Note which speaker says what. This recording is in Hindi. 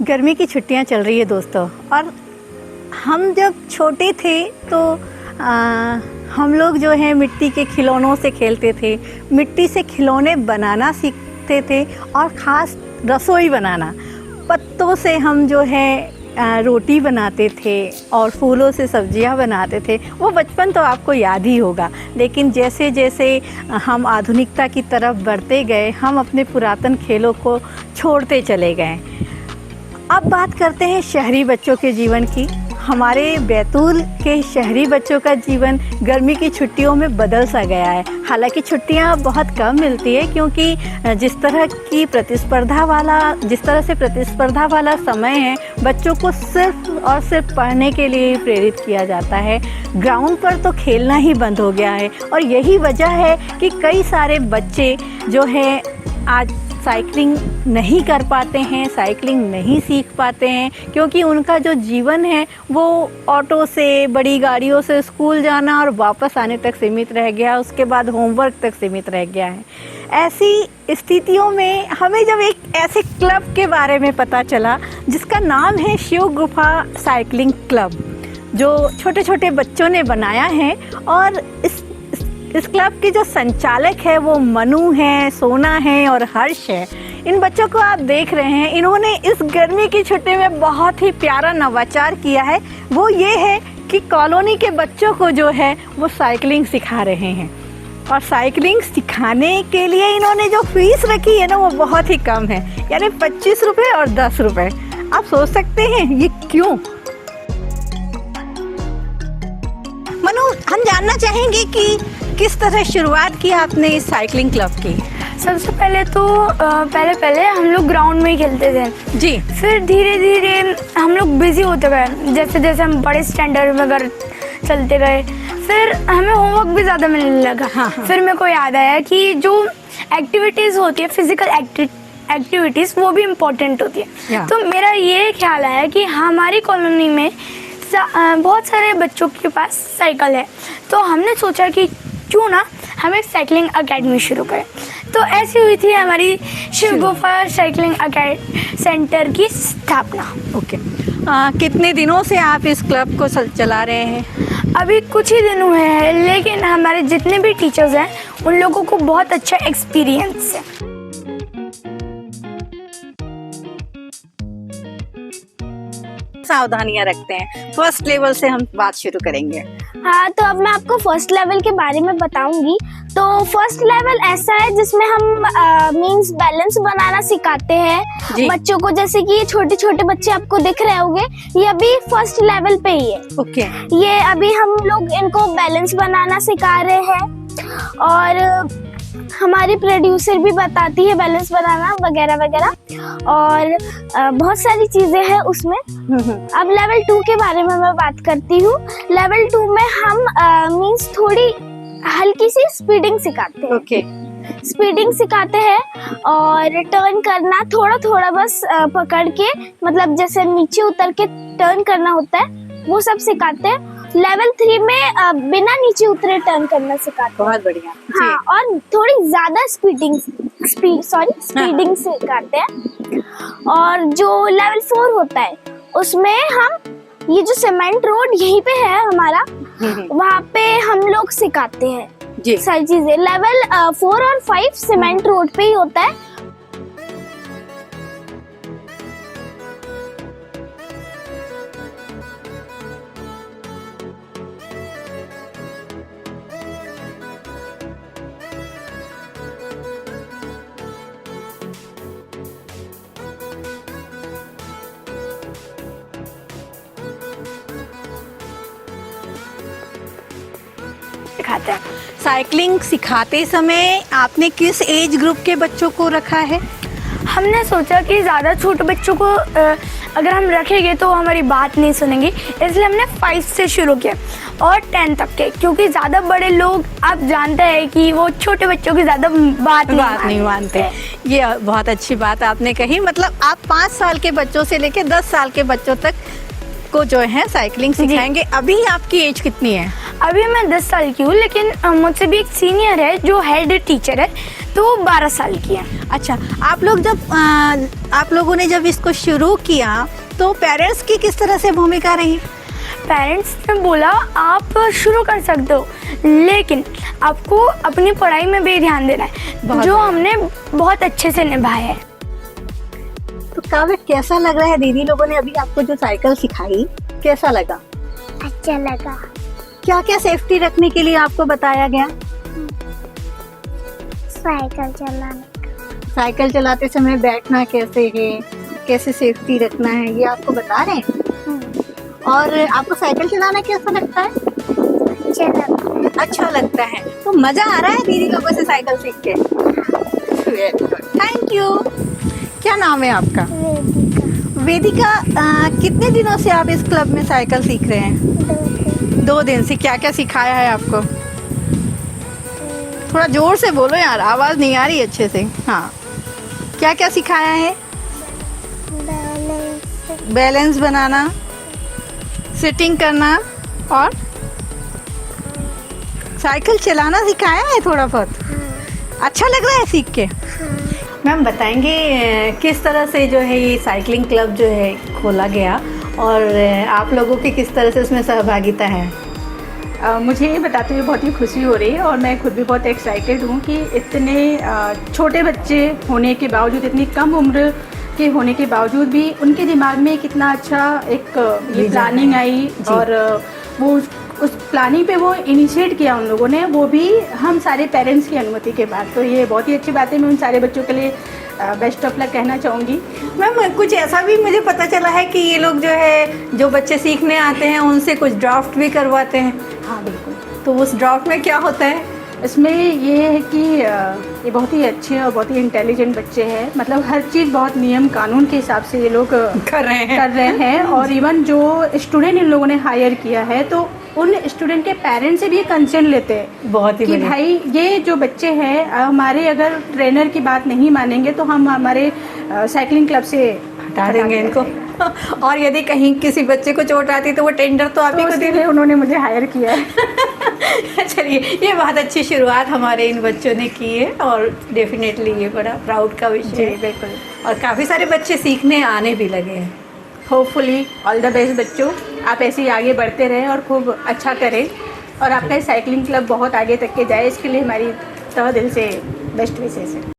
Speaker 1: गर्मी की छुट्टियां चल रही है दोस्तों, और हम जब छोटे थे तो हम लोग जो है मिट्टी के खिलौनों से खेलते थे, मिट्टी से खिलौने बनाना सीखते थे और ख़ास रसोई बनाना। पत्तों से हम जो है रोटी बनाते थे और फूलों से सब्जियां बनाते थे। वो बचपन तो आपको याद ही होगा, लेकिन जैसे जैसे हम आधुनिकता की तरफ बढ़ते गए, हम अपने पुरातन खेलों को छोड़ते चले गए। अब बात करते हैं शहरी बच्चों के जीवन की। हमारे बैतूल के शहरी बच्चों का जीवन गर्मी की छुट्टियों में बदल सा गया है। हालांकि छुट्टियां बहुत कम मिलती है, क्योंकि जिस तरह से प्रतिस्पर्धा वाला समय है, बच्चों को सिर्फ और सिर्फ पढ़ने के लिए प्रेरित किया जाता है। ग्राउंड पर तो खेलना ही बंद हो गया है, और यही वजह है कि कई सारे बच्चे जो है आज साइकिलिंग नहीं कर पाते हैं, साइकिलिंग नहीं सीख पाते हैं, क्योंकि उनका जो जीवन है वो ऑटो से, बड़ी गाड़ियों से स्कूल जाना और वापस आने तक सीमित रह गया, उसके बाद होमवर्क तक सीमित रह गया है। ऐसी स्थितियों में हमें जब एक ऐसे क्लब के बारे में पता चला जिसका नाम है शिव गुफा साइकिलिंग क्लब, जो छोटे छोटे बच्चों ने बनाया है, और इस क्लब के जो संचालक है वो मनु है, सोना है और हर्ष है। इन बच्चों को आप देख रहे हैं, इन्होंने इस गर्मी की छुट्टी में बहुत ही प्यारा नवाचार किया है। वो ये है कि कॉलोनी के बच्चों को जो है वो साइकिलिंग सिखा रहे हैं, और साइकिलिंग सिखाने के लिए इन्होंने जो फीस रखी है ना वो बहुत ही कम है, यानी 25 रुपये और 10 रुपये। आप सोच सकते हैं ये क्यों? मनु, हम जानना चाहेंगे कि किस तरह शुरुआत की आपने इस साइकिलिंग क्लब की?
Speaker 2: सबसे पहले तो पहले हम लोग ग्राउंड में ही खेलते थे
Speaker 1: जी।
Speaker 2: फिर धीरे धीरे हम लोग बिजी होते गए, जैसे जैसे हम बड़े स्टैंडर्ड में अगर चलते गए, फिर हमें होमवर्क भी ज़्यादा मिलने लगा।
Speaker 1: हाँ।
Speaker 2: फिर मेरे को याद आया कि जो एक्टिविटीज़ होती है, फिजिकल एक्टिविटीज़, वो भी इम्पोर्टेंट होती है। तो मेरा ये ख्याल आया कि हमारी कॉलोनी में बहुत सारे बच्चों के पास साइकिल है, तो हमने सोचा कि क्यों ना हम एक साइकिलिंग अकेडमी शुरू करें। तो ऐसी हुई थी हमारी शिव गुफा साइकिलिंग सेंटर की स्थापना।
Speaker 1: ओके। कितने दिनों से आप इस क्लब को चला रहे हैं?
Speaker 2: अभी कुछ ही दिन हुए हैं, लेकिन हमारे जितने भी टीचर्स हैं उन लोगों को बहुत अच्छा एक्सपीरियंस है।
Speaker 1: सावधानियां रखते हैं। फर्स्ट लेवल से हम बात शुरू करेंगे।
Speaker 3: हाँ, तो अब मैं आपको फर्स्ट लेवल के बारे में बताऊंगी। तो फर्स्ट लेवल ऐसा है जिसमें हम मींस बैलेंस बनाना सिखाते हैं बच्चों को। जैसे कि ये छोटे छोटे बच्चे आपको दिख रहे होंगे, ये अभी फर्स्ट लेवल पे ही है।
Speaker 1: ओके।
Speaker 3: ये अभी हम लोग इनको बैलेंस बनाना सिखा रहे हैं, और हमारी प्रोड्यूसर भी बताती है बैलेंस बनाना वगैरह वगैरह, और बहुत सारी चीजें हैं उसमें। अब लेवल 2 के बारे में मैं बात करती हूँ। लेवल 2 में हम मींस थोड़ी हल्की सी स्पीडिंग सिखाते हैं।
Speaker 1: ओके।
Speaker 3: स्पीडिंग सिखाते हैं, और टर्न करना थोड़ा थोड़ा बस पकड़ के, मतलब जैसे नीचे उतर के टर्न करना होता है, वो सब सिखाते हैं। लेवल 3 में बिना नीचे उतरे टर्न करना सिखाते हैं।
Speaker 1: बहुत बढ़िया।
Speaker 3: हाँ, और थोड़ी ज्यादा स्पीडिंग सिखाते हैं। और जो लेवल 4 होता है उसमें हम ये जो सीमेंट रोड यहीं पे है हमारा, वहाँ पे हम लोग सिखाते हैं सारी चीजें। लेवल 4 और 5 सीमेंट रोड पे ही होता है।
Speaker 2: सिखाते हैं।
Speaker 1: साइकिलिंग सिखाते समय आपने किस एज ग्रुप के बच्चों को रखा है?
Speaker 2: हमने सोचा कि ज़्यादा छोटे बच्चों को अगर हम रखेंगे तो हमारी बात नहीं सुनेंगे, इसलिए हमने 5 से शुरू किया और 10 तक के, क्योंकि ज़्यादा बड़े लोग आप जानते हैं कि वो छोटे बच्चों की ज़्यादा बात नहीं मानते।
Speaker 1: ये बहुत अच्छी बात आपने कही। मतलब आप 5 साल के बच्चों से लेकर 10 साल के बच्चों तक आपको जो है साइकिलिंग सिखाएंगे। अभी आपकी एज कितनी है?
Speaker 2: अभी मैं 10 साल की हूँ, लेकिन मुझसे भी एक सीनियर है जो हेड टीचर है, तो वो 12 साल की है।
Speaker 1: अच्छा, आप लोगों ने जब इसको शुरू किया तो पेरेंट्स की किस तरह से भूमिका रही?
Speaker 2: पेरेंट्स ने बोला आप शुरू कर सकते हो, लेकिन आपको अपनी पढ़ाई में भी ध्यान देना है, जो हमने बहुत अच्छे से निभाया है।
Speaker 1: तो काव्य, कैसा लग रहा है दीदी लोगों ने अभी आपको जो साइकिल सिखाई, कैसा लगा?
Speaker 3: अच्छा लगा।
Speaker 1: क्या क्या सेफ्टी रखने के लिए आपको बताया गया?
Speaker 3: साइकिल चलाने,
Speaker 1: साइकिल चलाते समय बैठना कैसे है, कैसे सेफ्टी रखना है, ये आपको बता रहे हैं। और आपको साइकिल चलाना कैसा लगता है?
Speaker 3: अच्छा लगा।
Speaker 1: अच्छा लगता है। तो मजा आ रहा है दीदी लोगों से साइकिल सीख के? Thank you. क्या नाम है आपका? वेदिका। कितने दिनों से आप इस क्लब में साइकिल सीख रहे हैं? 2 दिन से। क्या क्या सिखाया है आपको? थोड़ा जोर से बोलो यार, आवाज़ नहीं आ रही अच्छे से। हाँ, क्या क्या सिखाया है? बैलेंस बनाना, सिटिंग करना, और साइकिल चलाना सिखाया है थोड़ा बहुत। अच्छा लग रहा है सीख के? मैम बताएंगे किस तरह से जो है ये साइकिलिंग क्लब जो है खोला गया, और आप लोगों की किस तरह से उसमें सहभागिता है?
Speaker 4: मुझे ये बताते हुए बहुत ही खुशी हो रही है, और मैं खुद भी बहुत एक्साइटेड हूँ कि इतने छोटे बच्चे होने के बावजूद, इतनी कम उम्र के होने के बावजूद भी उनके दिमाग में कितना अच्छा एक ये प्लानिंग आई, और वो उस प्लानिंग पे वो इनिशिएट किया उन लोगों ने, वो भी हम सारे पेरेंट्स की अनुमति के बाद। तो ये बहुत ही अच्छी बात है। मैं उन सारे बच्चों के लिए बेस्ट ऑफ लक कहना चाहूँगी।
Speaker 1: मैम कुछ ऐसा भी मुझे पता चला है कि ये लोग जो है, जो बच्चे सीखने आते हैं उनसे कुछ ड्राफ्ट भी करवाते हैं।
Speaker 4: हाँ बिल्कुल।
Speaker 1: तो उस ड्राफ्ट में क्या होता है?
Speaker 4: इसमें ये है कि ये बहुत ही अच्छे और बहुत ही इंटेलिजेंट बच्चे हैं, मतलब हर चीज़ बहुत नियम कानून के हिसाब से ये लोग
Speaker 1: कर रहे हैं।
Speaker 4: और इवन जो स्टूडेंट इन लोगों ने हायर किया है, तो उन स्टूडेंट के पेरेंट्स से भी ये कंसर्न लेते हैं
Speaker 1: बहुत ही
Speaker 4: कि भाई ये जो बच्चे हैं हमारे, अगर ट्रेनर की बात नहीं मानेंगे तो हम हमारे साइकिलिंग क्लब से
Speaker 1: हटा देंगे इनको। और यदि कहीं किसी बच्चे को चोट आती तो वो टेंडर तो आप ही को दे।
Speaker 4: उन्होंने मुझे हायर किया है।
Speaker 1: चलिए, ये बहुत अच्छी शुरुआत हमारे इन बच्चों ने की है, और डेफिनेटली ये बड़ा प्राउड का विषय है।
Speaker 4: बिल्कुल।
Speaker 1: और काफ़ी सारे बच्चे सीखने आने भी लगे हैं।
Speaker 4: होपफुली ऑल द बेस्ट बच्चों, आप ऐसे ही आगे बढ़ते रहें और खूब अच्छा करें, और आपका साइकिलिंग क्लब बहुत आगे तक के जाए, इसके लिए हमारी तहे दिल से बेस्ट विशेष है।